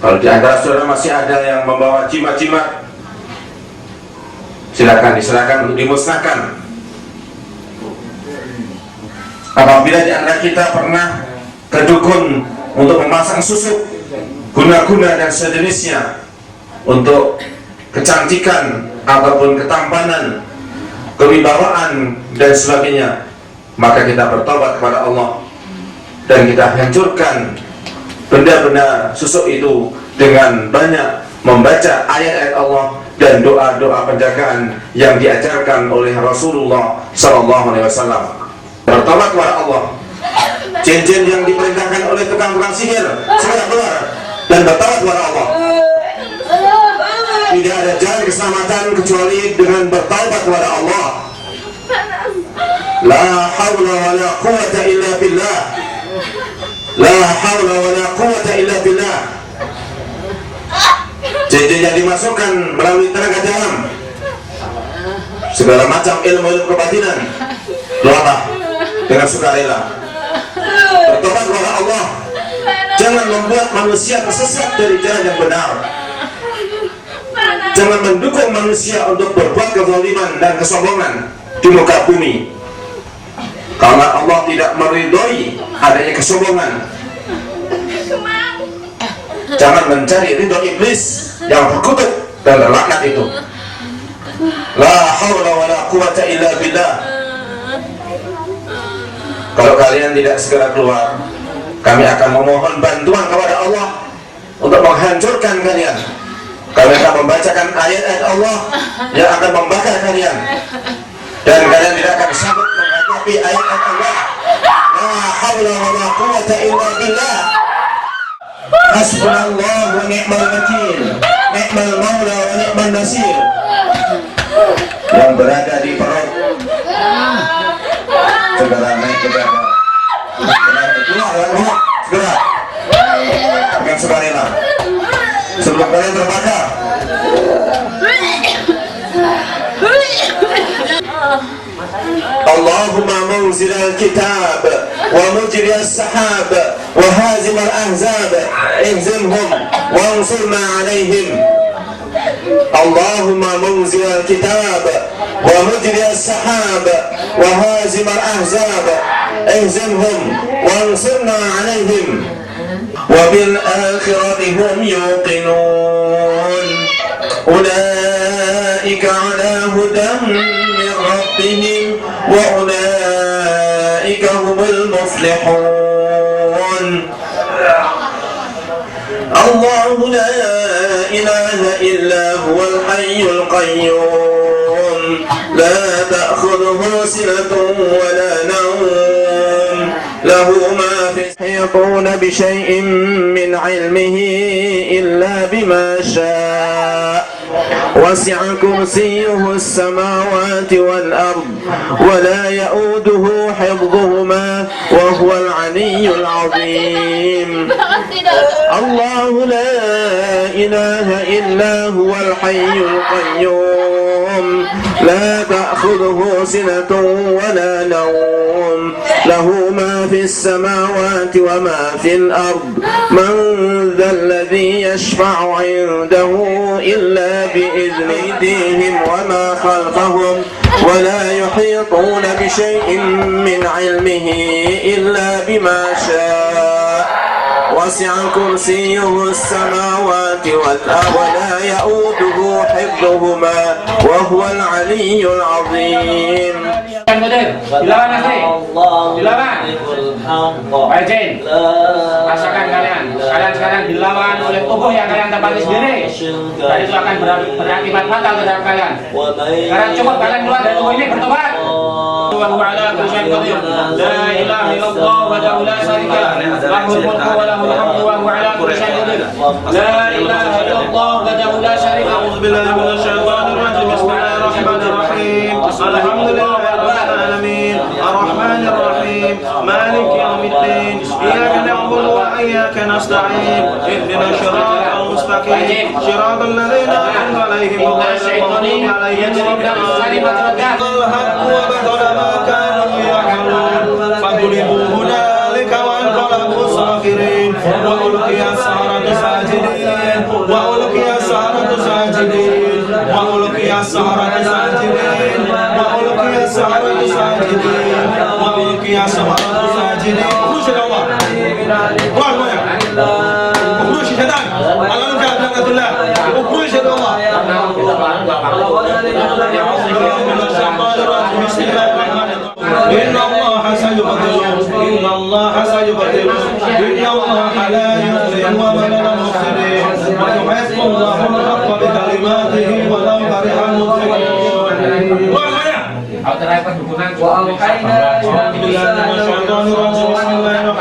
Kalau di antara saudara masih ada yang membawa jimat-jimat, silakan diserahkan untuk dimusnahkan. Apabila di antara kita pernah ke dukun untuk memasang susuk, guna-guna dan sejenisnya untuk kecantikan ataupun ketampanan, kewibawaan dan sebagainya, maka kita bertobat kepada Allah dan kita hancurkan benda-benda susuk itu dengan banyak membaca ayat-ayat Allah dan doa-doa penjagaan yang diajarkan oleh Rasulullah SAW. Bertobat kepada Allah. Jin-jin yang diperintahkan oleh tukang-tukang sihir segera keluar dan bertobat kepada Allah. Tidak ada jalan keselamatan kecuali dengan bertaubat kepada Allah. La haula wa la quwwata illa billah. La haula wa la quwwata illa billah. Jin-jin yang dimasukkan melalui tenaga dalam, segala macam ilmu-ilmu kebatinan, doalah dengan sukarela. Bertobat kepada Allah. Jangan membuat manusia tersesat dari jalan yang benar. Jangan mendukung manusia untuk berbuat kezaliman dan kesombongan di muka bumi, karena Allah tidak meridhoi adanya kesombongan. Jangan mencari ridho iblis yang berkutuk dan laknat itu. La haula wa la quwwata illa billah. Kalau kalian tidak segera keluar, kami akan memohon bantuan kepada Allah untuk menghancurkan kalian. Kami akan membacakan ayat-ayat Allah yang akan membakar kalian, dan kalian tidak akan sanggup menghadapi ayat-ayat Allah. La haula wa la quwwata illa billah. Hasbunallah wa ni'mal wakil, ni'mal maula wa ni'mal nasir. Yang berada di perut segera naik ke dada. Segera dengan sukarela sebelum kalian terbakar. Allahumma munzil al-kitab wa mujri as-sahab wa hazim al-ahzab ihzimhum wa ansurna alaihim. Allahumma munzil al-kitab wa mujri as-sahab wa hazim al-ahzab ihzimhum wa ansurna alaihim. Wa bil akhirati hum yuqinun. Ulaika ala hudan min rabbihim wa ulaika humul muflihun. Allahu la ilaha illa huwal hayyul qayyum, la ta'khudhuhu sinatun wa la nawm, lahu ma fi yaquna bi shay'in min 'ilmihi illa bima sha'a. وسع كرسيه السماوات والأرض ولا يؤوده حفظهما وهو العلي العظيم. الله لا إله إلا هو الحي القيوم لا تأخذه سنة ولا نوم له ما في السماوات وما في الأرض من ذا الذي يشفع عنده إلا بإذنه وما خلفهم ولا يحيطون بشيء من علمه إلا بما شاء وسع كرسيه السماوات والأرض ولا يؤوده حفظهما وهو العلي العظيم. Dilawan nanti, dilawan. Baik Jin, rasakan kalian sekarang dilawan oleh tubuh yang kalian tempati sendiri, dan itu akan berakibat fatal terhadap kalian. Sekarang cukup kalian keluar dari tubuh ini, bertobat. Wa huwa ala kulli syai'in qadir. La ilaha illallah wahdahu la syarika lah. Lahul mulku wa lahul hamdu wa huwa ala kulli syai'in qadir. La ilaha illallah wahdahu la syarika lah. A'udzu billahi minasy syaithanir rajim. Bismillahirrahmanirrahim. Alhamdulillah الرحمن الرحيم مالك يوم الدين إياك نعبد وإياك نستعين اهدنا الصراط المستقيم صراط الذين أنعمت عليهم غير المغضوب عليهم الحق وبطل ما كانوا يعملون فغلبوا هنالك وانقلبوا صاغرين وألقي السحرة ساجدين السحرة ساجدين وألقي السحرة ساجدين وألقي السحرة ساجدين خروج الله واحد خروج الشيطان على نفع لعنة الله وخروج الله بسم الله الرحمن الرحيم إن الله سيبطل إن الله سيبطل إن الله لا يخزي ومن المفسدين ويحق الله الحق بكلماته ولو كره المبطلون وأوحينا إلى موسى بسم الله الرحمن الرحيم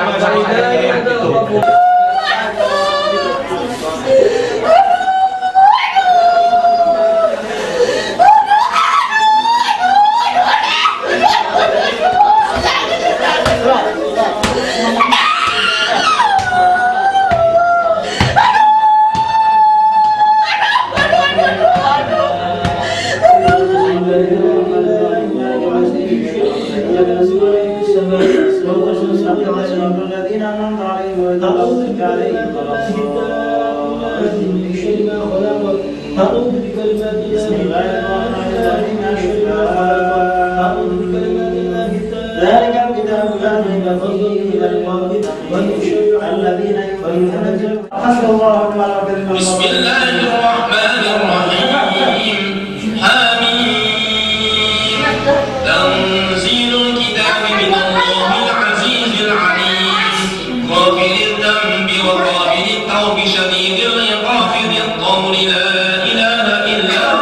الذين أنعمت عليهم غير المغضوب عليهم ولا أعوذ بكلمات الله أعوذ بكلمات الله ذلك الكتاب لا ريب فيه هدى للمتقين ويبشر الذين يؤمنون حسب الله ونعم الوكيل. بسم الله الرحمن الرحيم حميم تنزيل الكتاب من الله العزيز العليم غافر الذنب وقابل التوب شديد العقاب ذي الطول لا إله إلا هو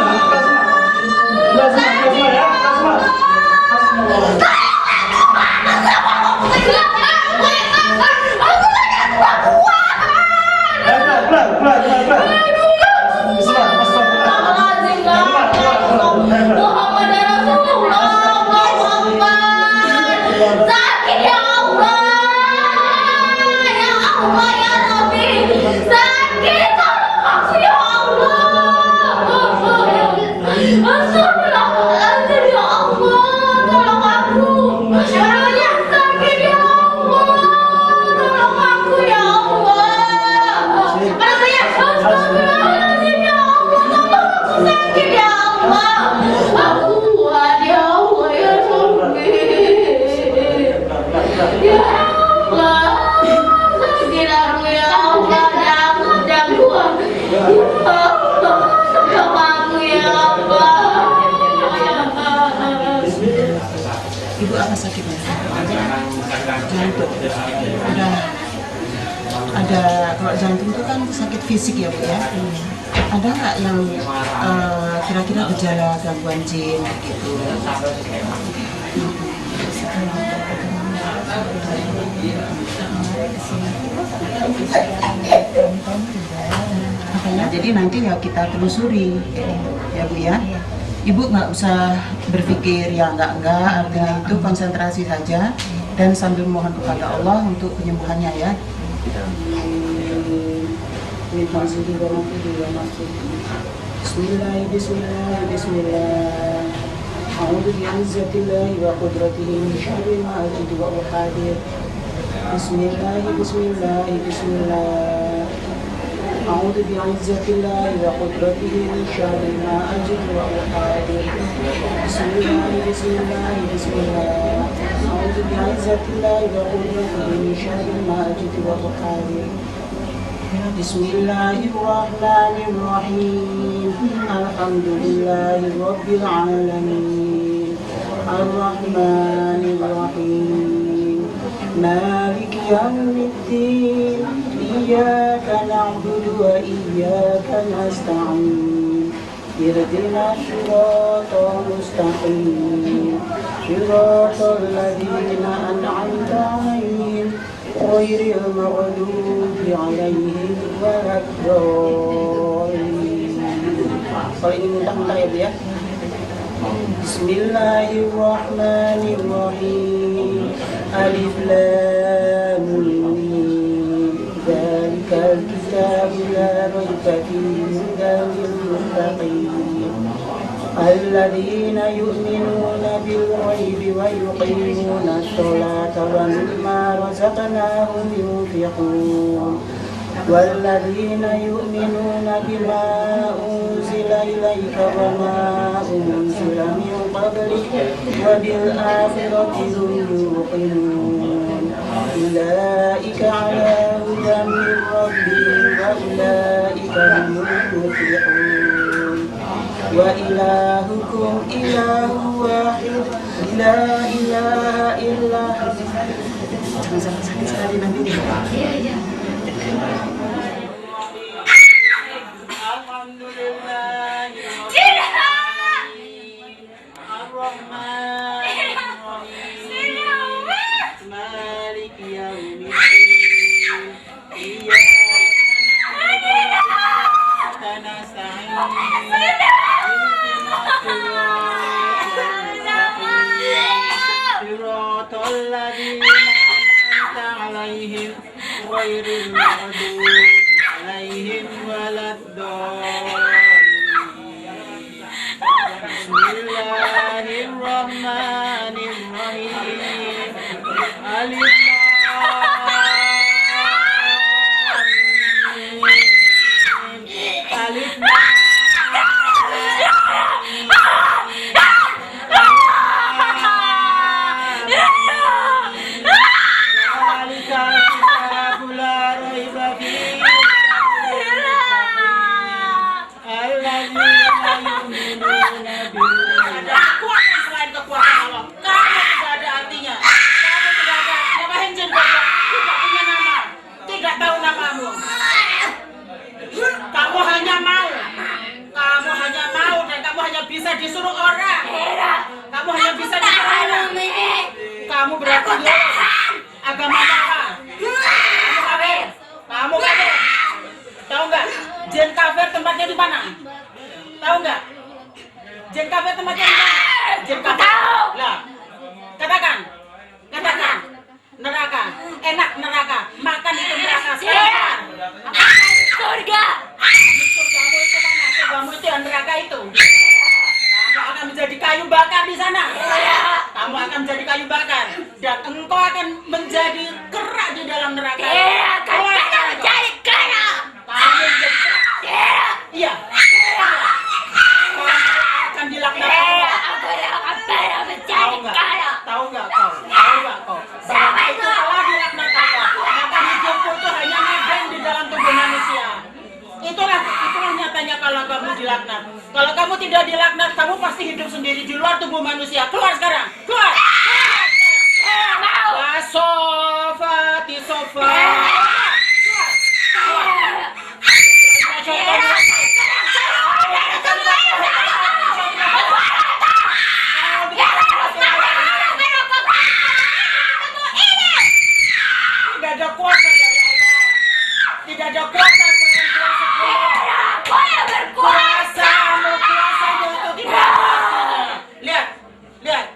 Ibu apa sakitnya? Jantung. Ada kalau jantung itu kan sakit fisik ya Bu ya. Ada nggak yang kira-kira gejala gangguan jin gitu? Makanya jadi nanti ya kita telusuri ya Bu ya. Ibu nggak usah berpikir ya enggak, artinya itu konsentrasi saja dan sambil mohon kepada Allah untuk penyembuhannya ya. Bismillah, bismillah, bismillah. A'udzu bi'izzatillahi wa qudratihi min syarri ma ajidu wa uhadir. Bismillah, bismillah, bismillah. أعوذ بعزة الله وقدرته من شر ما أجد وأحاذر. بسم الله بسم الله بسم الله. أعوذ بعزة الله وقدرته من شر ما أجد وأحاذر. بسم الله الرحمن الرحيم. الحمد لله رب العالمين الرحمن الرحيم مالك يوم الدين إياك نعبد وإياك نستعين اهدنا الصراط المستقيم صراط الذين أنعمت عليهم غير المغضوب عليهم ولا الضالين. Kalau ini mudah-mudah ya Bu ya. Bismillahirrahmanirrahim. Alif Lam Mim. Dzalikal kitabu la raiba fihi hudan lil muttaqin. Alladzina yu'minuna bil ghaibi wa yuqimuna ash-sholata wa mimma razaqnahum yunfiqun. والذين يؤمنون بما أنزل إليك وما أنزل من قبلك وبالآخرة هم يوقنون أولئك على هدى من ربهم وأولئك هم المفلحون وإلهكم إله واحد لا إله إلا هو. غير المغضوب عليهم ولا الضالين. بسم الله الرحمن الرحيم. ألف bisa disuruh orang. Kamu hanya bisa disuruh orang. Kamu berarti agama apa? Kamu kafir. Kamu kafir. Tahu nggak? Jin kafir tempatnya di mana? Tahu nggak? Jin kafir tempatnya di mana? Jin kafir. Lah, katakan. Neraka. Enak neraka. Makan itu neraka. Sekarang. Surga. Surgamu itu mana? Surgamu itu yang neraka itu. Kamu akan menjadi kayu bakar di sana. Kamu akan menjadi kayu bakar dan engkau akan menjadi kerak di dalam neraka. Kamu menjadi kerak. Kamu menjadi kerak. Iya. Kamu akan dilaknat. Tahu nggak kau? Siapa itu telah dilaknat Allah. Maka hidupku itu hanya ngeden di dalam tubuh manusia. Itulah nyatanya kalau kamu dilaknat. Kalau kamu tidak dilaknat, kamu pasti hidup sendiri di luar tubuh manusia. Keluar sekarang. Keluar. La sofati sofa. Tidak ada kuasa dari Allah. Tidak ada kuasa selain kuasa Allah. Kuasamu itu tidak ada artinya. Lihat.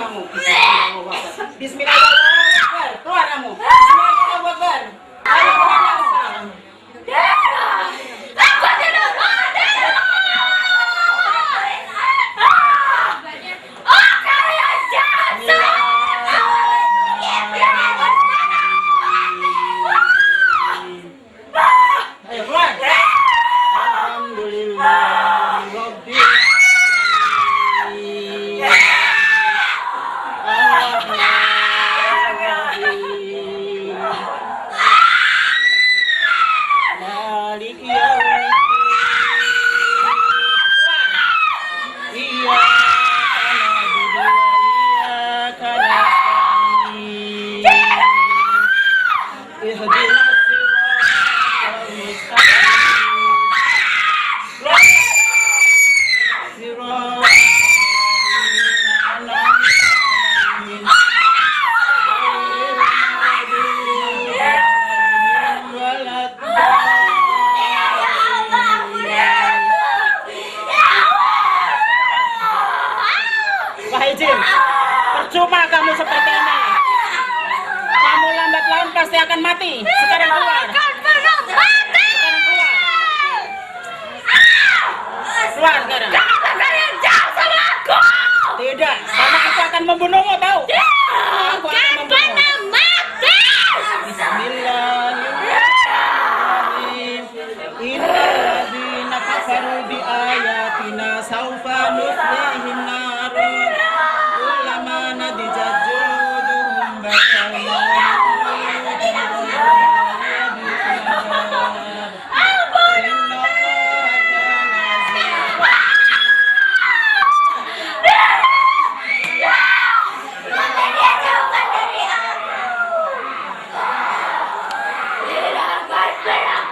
kamu. Bismillahirrahmanirrahim. Keluar kamu. Bismillahirrahmanirrahim. Ayo keluar sekarang. Aku tidak mau. Oh, kalian jahat. Ayo keluar. Alhamdulillah Rabbil alamin. Ar-Rahmanir-Rahim. Malik yaumiddin. Iyyaka na'budu wa iyyaka nasta'in. Ihdinas siratal mustaqim. Wahai jin, percuma kamu seperti ini. Kamu lambat laun pasti akan mati. Sekarang keluar. Sekarang keluar. Keluar sekarang. Kenapa kalian jahat sama aku? Tidak, karena aku akan membunuhmu, tahu? Aku akan membunuhmu. Mati. Bismillahirrahmanirrahim. Innal ladzina kafaru bi ayatina sawfa nuslihim nar. Kullama nadijat juluduhum batalnahum.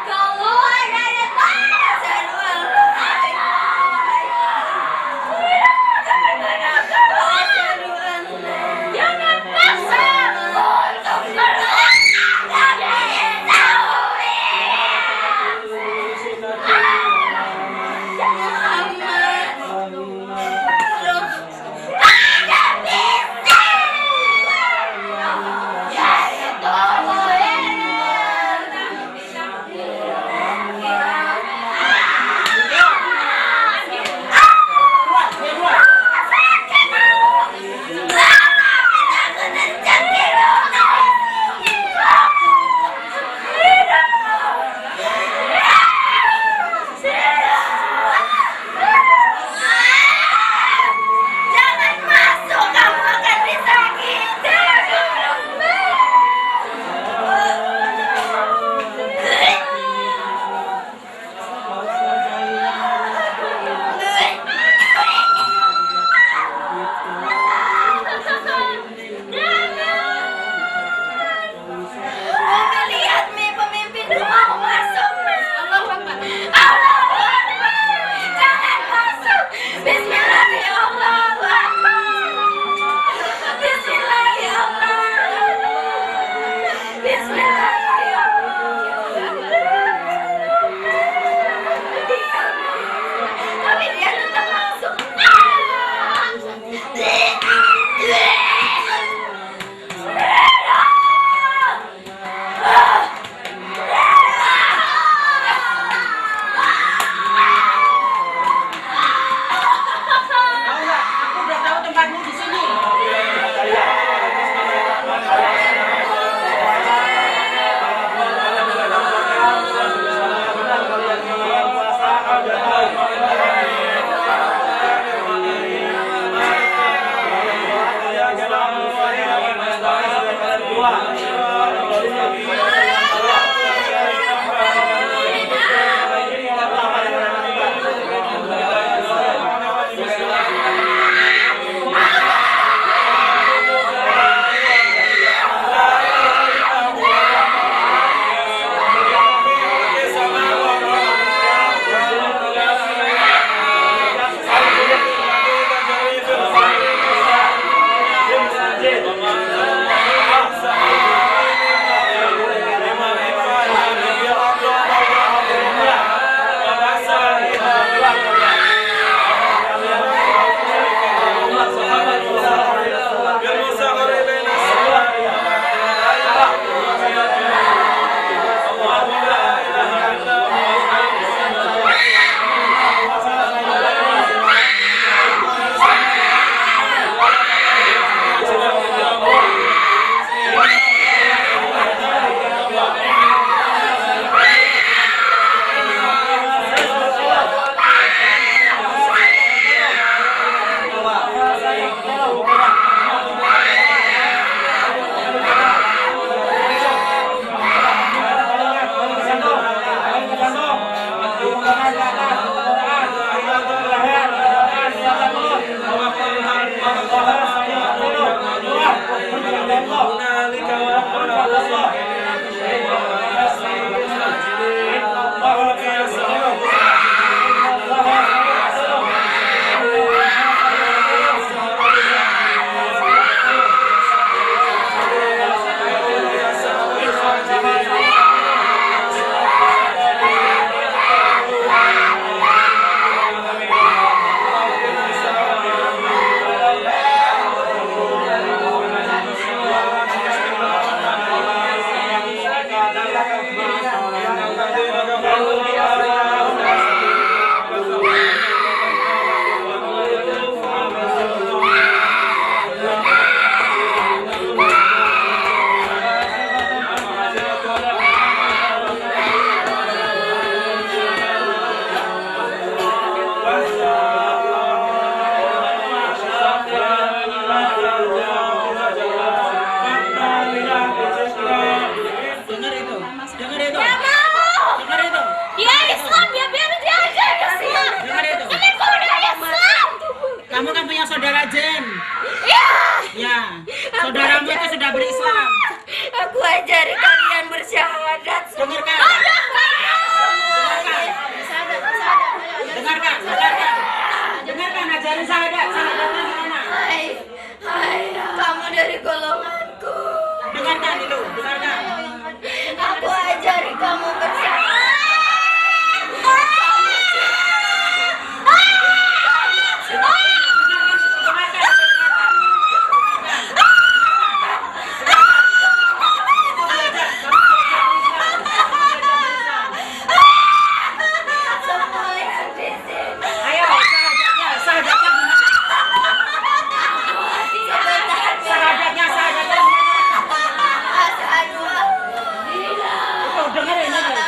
Keluar dari ajari kalian bersyahadat. Dengarkan. Dengarkan. Dengarkan, ajarin syahadat. Syahadatnya gimana? Hai, kamu dari golonganku. Dengarkan itu, dengarkan. Aku ajari kamu bersyahadat. Ayo, syahadatnya gimana? Syahadatnya itu dengerin ini.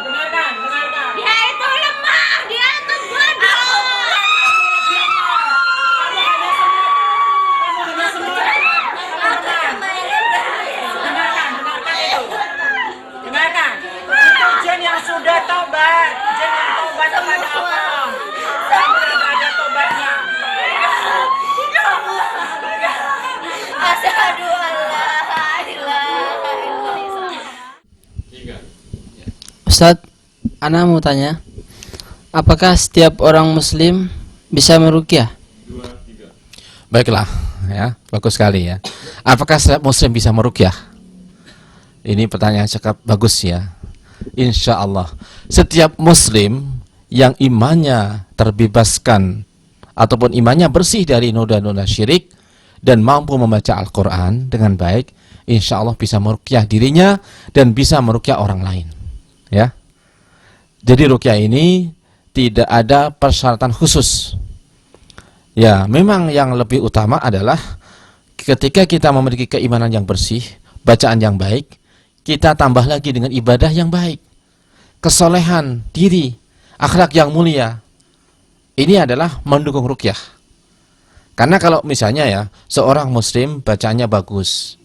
Dengarkan. Dia itu lemah, dia itu bodoh. Kamu hanya semut. Aku cuma ingin berhasil. Dengarkan itu. Dengarkan. Itu jin yang sudah tobat. Jin yang tobat kepada Allah. Kamu tidak ada tobatnya. Asyhadu an la ilaha illallah. Ustadz, Ana mau tanya, apakah setiap orang muslim bisa meruqyah? Baiklah, ya, bagus sekali ya. Apakah setiap muslim bisa meruqyah? Ini pertanyaan cakap bagus ya. Insya Allah, setiap muslim yang imannya terbebaskan ataupun imannya bersih dari noda-noda syirik dan mampu membaca Al-Quran dengan baik, insya Allah bisa meruqyah dirinya dan bisa meruqyah orang lain. Ya, jadi ruqyah ini tidak ada persyaratan khusus. Ya, memang yang lebih utama adalah ketika kita memiliki keimanan yang bersih, bacaan yang baik, kita tambah lagi dengan ibadah yang baik, kesolehan diri, akhlak yang mulia. Ini adalah mendukung ruqyah. Karena kalau misalnya ya, seorang muslim bacaannya bagus,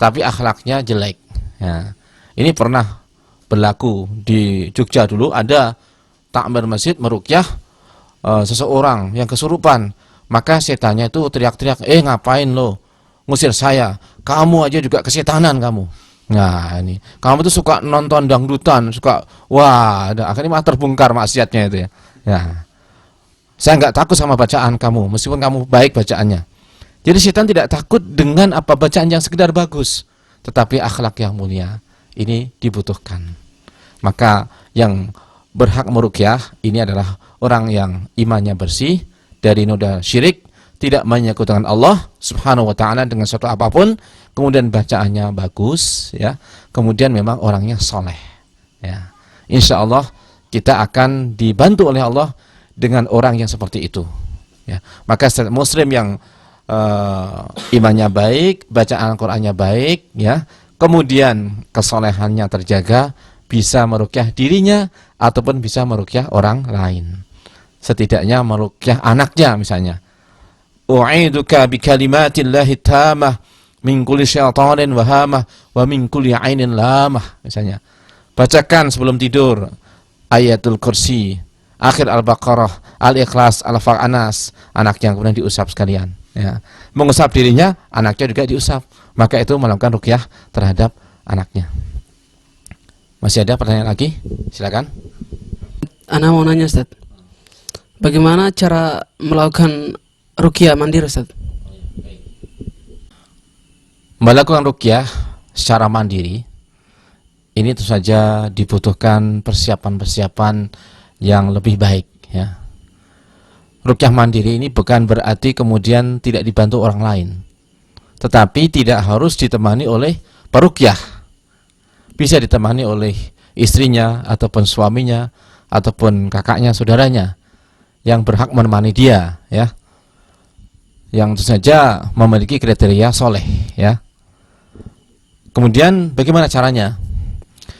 tapi akhlaknya jelek. Ya, ini pernah berlaku di Jogja dulu, ada takmir masjid meruqyah seseorang yang kesurupan, maka setannya itu teriak-teriak, ngapain lo ngusir saya, kamu aja juga kesetanan kamu. Nah ini, kamu tuh suka nonton dangdutan, suka, akhirnya malah terbongkar maksiatnya itu ya. Ya, saya nggak takut sama bacaan kamu, meskipun kamu baik bacaannya. Jadi setan tidak takut dengan apa bacaan yang sekedar bagus, tetapi akhlak yang mulia ini dibutuhkan. Maka yang berhak meruqyah ini adalah orang yang imannya bersih dari noda syirik, tidak menyekutukan Allah Subhanahu wa taala dengan suatu apapun, kemudian bacaannya bagus ya, kemudian memang orangnya soleh ya. Insya Allah kita akan dibantu oleh Allah dengan orang yang seperti itu ya. Maka muslim yang imannya baik, bacaan Al-Qur'annya baik ya, kemudian kesolehannya terjaga, bisa meruqyah dirinya ataupun bisa meruqyah orang lain. Setidaknya meruqyah anaknya misalnya. U'iduka bi kalimatillahi tamah min kulli syaitanin wahamah wa min kulli ainin lamah misalnya. Bacakan sebelum tidur ayatul kursi, akhir Al-Baqarah, Al-Ikhlas, Al-Anas, anaknya kemudian diusap sekalian ya. Mengusap dirinya, anaknya juga diusap. Maka itu melakukan ruqyah terhadap anaknya. Masih ada pertanyaan lagi? Silakan. Ana mau nanya, Ustaz, bagaimana cara melakukan ruqyah mandiri, Ustaz? Melakukan ruqyah secara mandiri ini tentu saja dibutuhkan persiapan-persiapan yang lebih baik ya. Ruqyah mandiri ini bukan berarti kemudian tidak dibantu orang lain, tetapi tidak harus ditemani oleh peruqyah. Bisa ditemani oleh istrinya ataupun suaminya ataupun kakaknya, saudaranya yang berhak menemani dia ya, yang tentu saja memiliki kriteria soleh ya. Kemudian bagaimana caranya?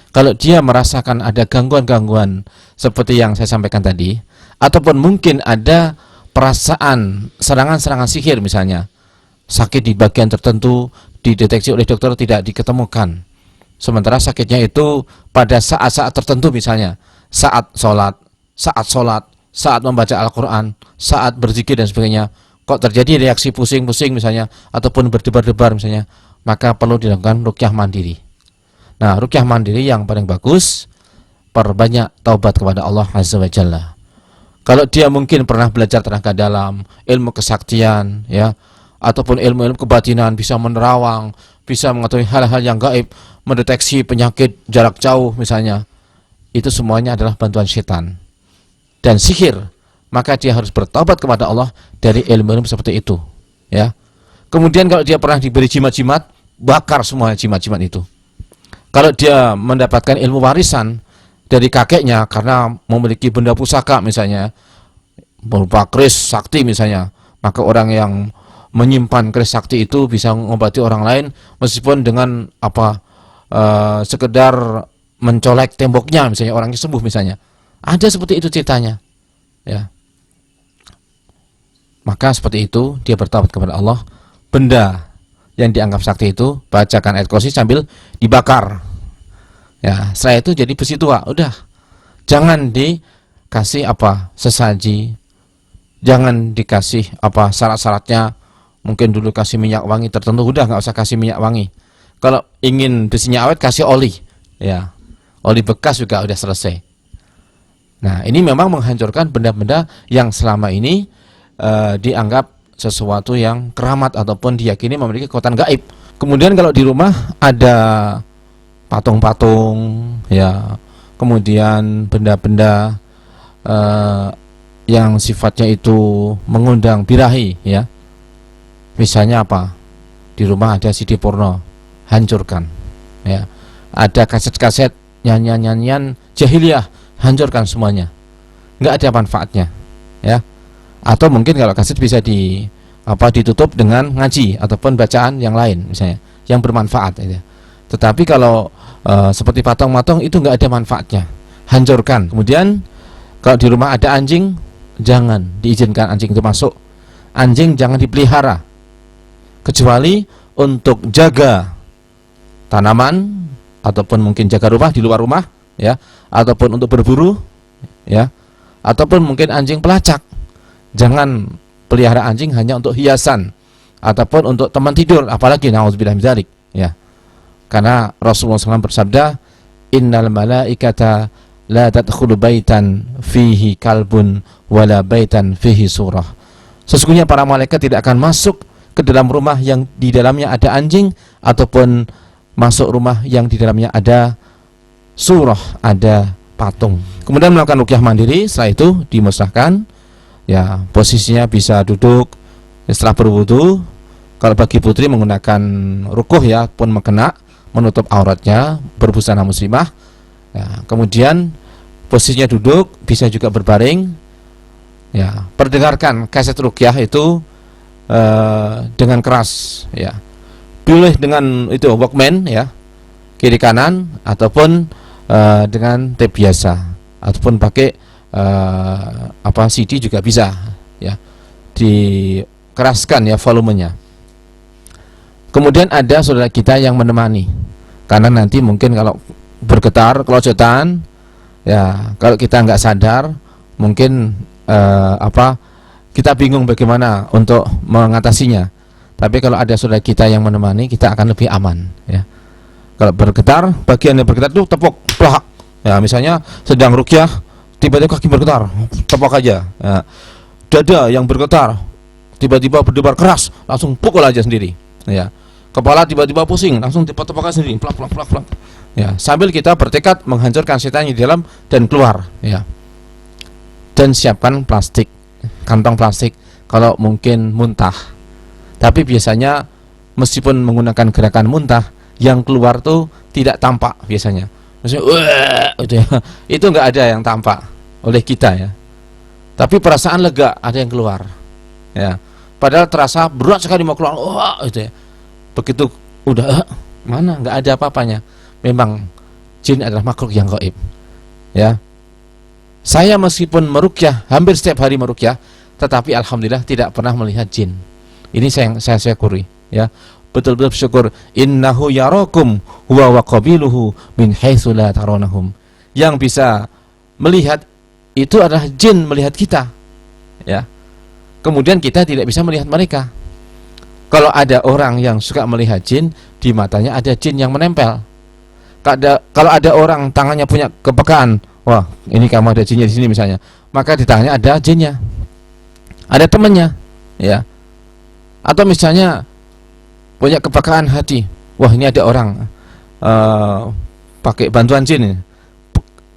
Kalau dia merasakan ada gangguan-gangguan seperti yang saya sampaikan tadi, ataupun mungkin ada perasaan serangan-serangan sihir misalnya, sakit di bagian tertentu dideteksi oleh dokter tidak diketemukan, sementara sakitnya itu pada saat-saat tertentu misalnya saat sholat saat membaca Al-Quran, saat berzikir dan sebagainya, kok terjadi reaksi pusing-pusing misalnya, ataupun berdebar-debar misalnya, maka perlu dilakukan ruqyah mandiri. Nah, ruqyah mandiri yang paling bagus, perbanyak taubat kepada Allah Azza wa Jalla. Kalau dia mungkin pernah belajar tenaga dalam, ilmu kesaktian, ya, ataupun ilmu-ilmu kebatinan, bisa menerawang, bisa mengetahui hal-hal yang gaib, mendeteksi penyakit jarak jauh misalnya, itu semuanya adalah bantuan setan dan sihir, maka dia harus bertobat kepada Allah dari ilmu-ilmu seperti itu, ya. Kemudian kalau dia pernah diberi jimat-jimat, bakar semua jimat-jimat itu. Kalau dia mendapatkan ilmu warisan dari kakeknya karena memiliki benda pusaka misalnya, berupa keris sakti misalnya, maka orang yang menyimpan keris sakti itu bisa mengobati orang lain meskipun dengan sekedar mencolek temboknya misalnya, orangnya sembuh misalnya. Ada seperti itu ceritanya, ya. Maka seperti itu dia bertaubat kepada Allah. Benda yang dianggap sakti itu, bacakan ayat kursi sambil dibakar, ya. Setelah itu jadi besi tua, udah. Jangan dikasih sesaji, jangan dikasih syarat-syaratnya. Mungkin dulu kasih minyak wangi tertentu, udah nggak usah kasih minyak wangi. Kalau ingin besinya awet, kasih oli, ya. Oli bekas juga udah selesai. Nah, ini memang menghancurkan benda-benda yang selama ini dianggap sesuatu yang keramat ataupun diyakini memiliki kekuatan gaib. Kemudian kalau di rumah ada patung-patung, ya, kemudian benda-benda yang sifatnya itu mengundang birahi, ya. Misalnya di rumah ada CD porno, hancurkan, ya. Ada kaset-kaset nyanyian-nyanyian jahiliyah, hancurkan semuanya, nggak ada manfaatnya, ya. Atau mungkin kalau kaset bisa ditutup dengan ngaji ataupun bacaan yang lain misalnya, yang bermanfaat, ya. Tetapi kalau seperti patung-patung itu nggak ada manfaatnya, hancurkan. Kemudian kalau di rumah ada anjing, jangan diizinkan anjing itu masuk. Anjing jangan dipelihara kecuali untuk jaga tanaman ataupun mungkin jaga rumah di luar rumah, ya, ataupun untuk berburu, ya, ataupun mungkin anjing pelacak. Jangan pelihara anjing hanya untuk hiasan ataupun untuk teman tidur, apalagi nauzubillah min dzalik, ya. Karena Rasulullah SAW bersabda, innal malaikata la tadkhulu baitan fihi kalbun wala baitan fihi surah. Sesungguhnya para malaikat tidak akan masuk ke dalam rumah yang di dalamnya ada anjing ataupun masuk rumah yang di dalamnya ada surah, ada patung. Kemudian melakukan ruqyah mandiri, setelah itu dimusnahkan, ya. Posisinya bisa duduk setelah berwudu. Kalau bagi putri menggunakan rukuh, ya, pun mengkena, menutup auratnya, berbusana muslimah, ya. Kemudian posisinya duduk, bisa juga berbaring, ya. Perdengarkan kaset ruqyah itu dengan keras, ya. Pilih dengan itu Walkman, ya, kiri kanan, ataupun dengan tape biasa, ataupun pakai CD juga bisa, ya. Dikeraskan, ya, volumenya. Kemudian ada saudara kita yang menemani, karena nanti mungkin kalau bergetar, kelojotan, ya, kalau kita nggak sadar, mungkin kita bingung bagaimana untuk mengatasinya. Tapi kalau ada saudara kita yang menemani, kita akan lebih aman, ya. Kalau bergetar, bagian yang bergetar itu tepuk, plak, ya. Misalnya sedang ruqyah, tiba-tiba kaki bergetar, tepuk aja, ya. Dada yang bergetar, tiba-tiba berdebar keras, langsung pukul aja sendiri, ya. Kepala tiba-tiba pusing, langsung tepuk-tepuk aja sendiri, plak, plak, plak, plak, ya. Sambil kita bertekad menghancurkan setan di dalam dan keluar, ya. Dan siapkan plastik, kantong plastik kalau mungkin muntah. Tapi biasanya meskipun menggunakan gerakan muntah, yang keluar tuh tidak tampak biasanya. Maksudnya, itu nggak ada yang tampak oleh kita, ya. Tapi perasaan lega, ada yang keluar, ya. Padahal terasa berat sekali mau keluar, ya. Begitu udah mana nggak ada apa-apanya. Memang jin adalah makhluk yang gaib, ya. Saya meskipun meruqyah, hampir setiap hari meruqyah, tetapi alhamdulillah tidak pernah melihat jin. Ini saya syukuri, ya. Betul-betul bersyukur. Innahu yarakum huwa wa qabiluhu min haitsu la tarawnahum. Yang bisa melihat itu adalah jin melihat kita, ya. Kemudian kita tidak bisa melihat mereka. Kalau ada orang yang suka melihat jin, di matanya ada jin yang menempel. Kalau ada orang tangannya punya kepekaan, wah ini kamu ada jinnya di sini misalnya, maka di tangannya ada jinnya, ada temannya, ya. Atau misalnya punya kepekaan hati, wah ini ada orang pakai bantuan jin,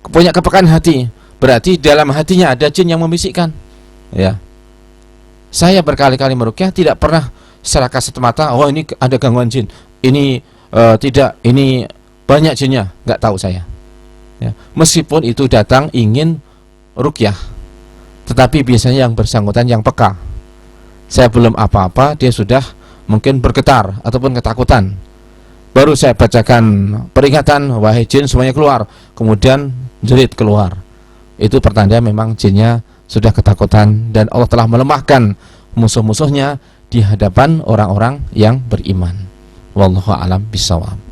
punya kepekaan hati, berarti dalam hatinya ada jin yang membisikkan, ya. Saya berkali-kali meruqyah tidak pernah secara kasat mata, oh ini ada gangguan jin, ini tidak, ini banyak jinnya, nggak tahu saya, ya. Meskipun itu datang ingin ruqyah, tetapi biasanya yang bersangkutan yang peka. Saya belum apa-apa, dia sudah mungkin bergetar ataupun ketakutan. Baru saya bacakan peringatan, wahai jin semuanya keluar, kemudian jerit keluar. Itu pertanda memang jinnya sudah ketakutan dan Allah telah melemahkan musuh-musuhnya di hadapan orang-orang yang beriman. Wallahu a'lam bishawab.